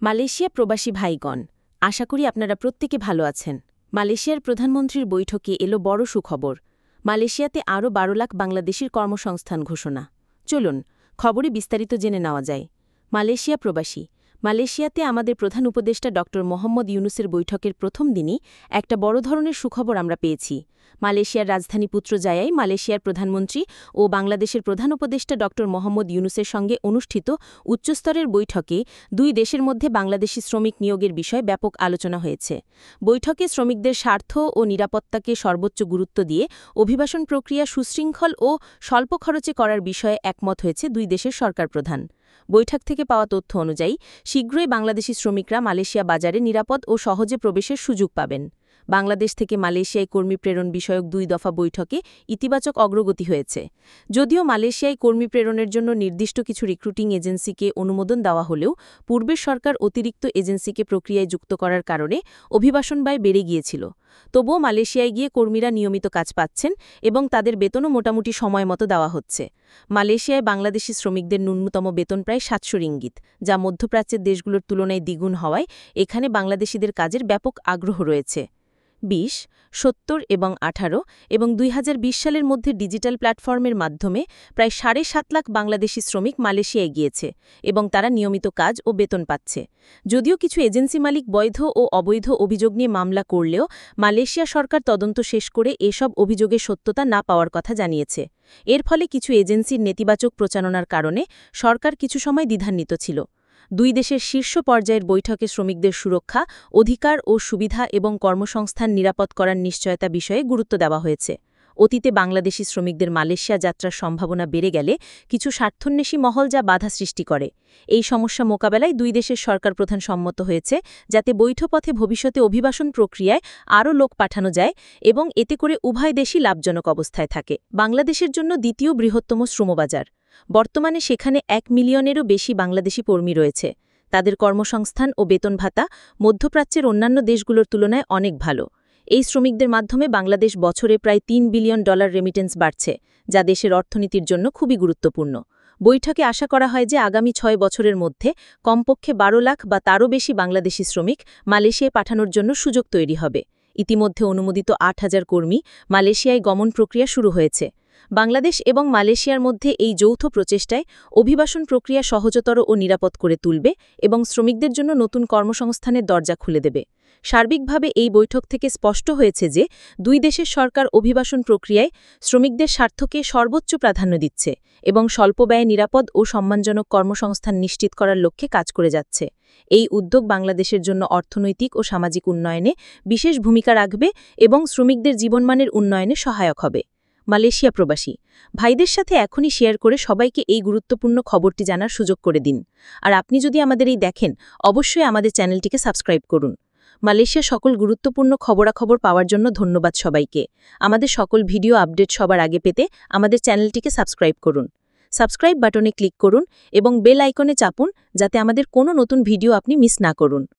Malaysia প্রবাসী ভাইগণ, আশা করি আপনারা প্রত্যেকে ভালো আছেন। মালয়েশিয়ার প্রধানমন্ত্রীর বৈঠকে এলো বড় সুখবর। মালয়েশিয়াতে আরও ১২ লাখ বাংলাদেশির কর্মসংস্থান ঘোষণা। চলুন খবরে বিস্তারিত জেনে নেওয়া যায়। মালয়েশিয়া প্রবাসী। মালয়েশিয়াতে আমাদের প্রধান উপদেষ্টা ড মোহাম্মদ ইউনুসের বৈঠকের প্রথম দিনই একটা বড় ধরনের সুখবর আমরা পেয়েছি। মালয়েশিয়ার রাজধানী পুত্রজায়ায় মালয়েশিয়ার প্রধানমন্ত্রী ও বাংলাদেশের প্রধান উপদেষ্টা ড মোহাম্মদ ইউনুসের সঙ্গে অনুষ্ঠিত উচ্চস্তরের বৈঠকে দুই দেশের মধ্যে বাংলাদেশি শ্রমিক নিয়োগের বিষয়ে ব্যাপক আলোচনা হয়েছে। বৈঠকে শ্রমিকদের স্বার্থ ও নিরাপত্তাকে সর্বোচ্চ গুরুত্ব দিয়ে অভিবাসন প্রক্রিয়া সুশৃঙ্খল ও স্বল্প খরচে করার বিষয়ে একমত হয়েছে দুই দেশের সরকার প্রধান। বৈঠক থেকে পাওয়া তথ্য অনুযায়ী শীঘ্রই বাংলাদেশি শ্রমিকরা মালয়েশিয়া বাজারে নিরাপদ ও সহজে প্রবেশের সুযোগ পাবেন। বাংলাদেশ থেকে মালয়েশিয়ায় কর্মী প্রেরণ বিষয়ক ২ দফা বৈঠকে ইতিবাচক অগ্রগতি হয়েছে। যদিও মালয়েশিয়ায় কর্মী প্রেরণের জন্য নির্দিষ্ট কিছু রিক্রুটিং এজেন্সিকে অনুমোদন দেওয়া হলেও পূর্বের সরকার অতিরিক্ত এজেন্সিকে প্রক্রিয়ায় যুক্ত করার কারণে অভিবাসন ব্যয় বেড়ে গিয়েছিল। তবুও মালয়েশিয়ায় গিয়ে কর্মীরা নিয়মিত কাজ পাচ্ছেন এবং তাদের বেতনও মোটামুটি সময় মতো দেওয়া হচ্ছে। মালয়েশিয়ায় বাংলাদেশি শ্রমিকদের ন্যূনতম বেতন প্রায় ৭০০ রিঙ্গিত, যা মধ্যপ্রাচ্যের দেশগুলোর তুলনায় দ্বিগুণ হওয়ায় এখানে বাংলাদেশিদের কাজের ব্যাপক আগ্রহ রয়েছে। ২০, ৭০ এবং ১৮ এবং ২০২০ সালের মধ্যে ডিজিটাল প্ল্যাটফর্মের মাধ্যমে প্রায় ৭.৫ লাখ বাংলাদেশি শ্রমিক মালয়েশিয়ায় গিয়েছে এবং তারা নিয়মিত কাজ ও বেতন পাচ্ছে। যদিও কিছু এজেন্সি মালিক বৈধ ও অবৈধ অভিযোগ নিয়ে মামলা করলেও মালয়েশিয়া সরকার তদন্ত শেষ করে এসব অভিযোগের সত্যতা না পাওয়ার কথা জানিয়েছে। এর ফলে কিছু এজেন্সির নেতিবাচক প্রচারণার কারণে সরকার কিছু সময় দ্বিধান্বিত ছিল। দুই দেশের শীর্ষ পর্যায়ের বৈঠকে শ্রমিকদের সুরক্ষা, অধিকার ও সুবিধা এবং কর্মসংস্থান নিরাপদ করার নিশ্চয়তা বিষয়ে গুরুত্ব দেওয়া হয়েছে। অতীতে বাংলাদেশি শ্রমিকদের মালয়েশিয়া যাত্রার সম্ভাবনা বেড়ে গেলে কিছু স্বার্থন্বেষী মহল যা বাধা সৃষ্টি করে। এই সমস্যা মোকাবেলায় দুই দেশের সরকার প্রধান সম্মত হয়েছে যাতে বৈধ পথে ভবিষ্যতে অভিবাসন প্রক্রিয়ায় আরও লোক পাঠানো যায় এবং এতে করে উভয় দেশই লাভজনক অবস্থায় থাকে। বাংলাদেশের জন্য দ্বিতীয় বৃহত্তম শ্রমবাজার। বর্তমানে সেখানে ১ মিলিয়নেরও বেশি বাংলাদেশি কর্মী রয়েছে। তাদের কর্মসংস্থান ও বেতন ভাতা মধ্যপ্রাচ্যের অন্যান্য দেশগুলোর তুলনায় অনেক ভালো। এই শ্রমিকদের মাধ্যমে বাংলাদেশ বছরে প্রায় $৩ বিলিয়ন রেমিটেন্স বাড়ছে, যা দেশের অর্থনীতির জন্য খুবই গুরুত্বপূর্ণ। বৈঠকে আশা করা হয় যে আগামী ৬ বছরের মধ্যে কমপক্ষে ১২ লাখ বা তারও বেশি বাংলাদেশি শ্রমিক মালয়েশিয়ায় পাঠানোর জন্য সুযোগ তৈরি হবে। ইতিমধ্যে অনুমোদিত ৮,০০০ কর্মী মালয়েশিয়ায় গমন প্রক্রিয়া শুরু হয়েছে। বাংলাদেশ এবং মালয়েশিয়ার মধ্যে এই যৌথ প্রচেষ্টায় অভিবাসন প্রক্রিয়া সহজতর ও নিরাপদ করে তুলবে এবং শ্রমিকদের জন্য নতুন কর্মসংস্থানের দরজা খুলে দেবে। সার্বিকভাবে এই বৈঠক থেকে স্পষ্ট হয়েছে যে দুই দেশের সরকার অভিবাসন প্রক্রিয়ায় শ্রমিকদের স্বার্থকে সর্বোচ্চ প্রাধান্য দিচ্ছে এবং স্বল্প ব্যয়ে নিরাপদ ও সম্মানজনক কর্মসংস্থান নিশ্চিত করার লক্ষ্যে কাজ করে যাচ্ছে। এই উদ্যোগ বাংলাদেশের জন্য অর্থনৈতিক ও সামাজিক উন্নয়নে বিশেষ ভূমিকা রাখবে এবং শ্রমিকদের জীবনমানের উন্নয়নে সহায়ক হবে। মালয়েশিয়া প্রবাসী ভাইদের সাথে এখনই শেয়ার করে সবাইকে এই গুরুত্বপূর্ণ খবরটি জানার সুযোগ করে দিন। আর আপনি যদি আমাদের এই দেখেন, অবশ্যই আমাদের চ্যানেলটিকে সাবস্ক্রাইব করুন। মালয়েশিয়ার সকল গুরুত্বপূর্ণ খবরাখবর পাওয়ার জন্য ধন্যবাদ সবাইকে। আমাদের সকল ভিডিও আপডেট সবার আগে পেতে আমাদের চ্যানেলটিকে সাবস্ক্রাইব করুন। সাবস্ক্রাইব বাটনে ক্লিক করুন এবং বেল আইকনে চাপুন যাতে আমাদের কোনো নতুন ভিডিও আপনি মিস না করুন।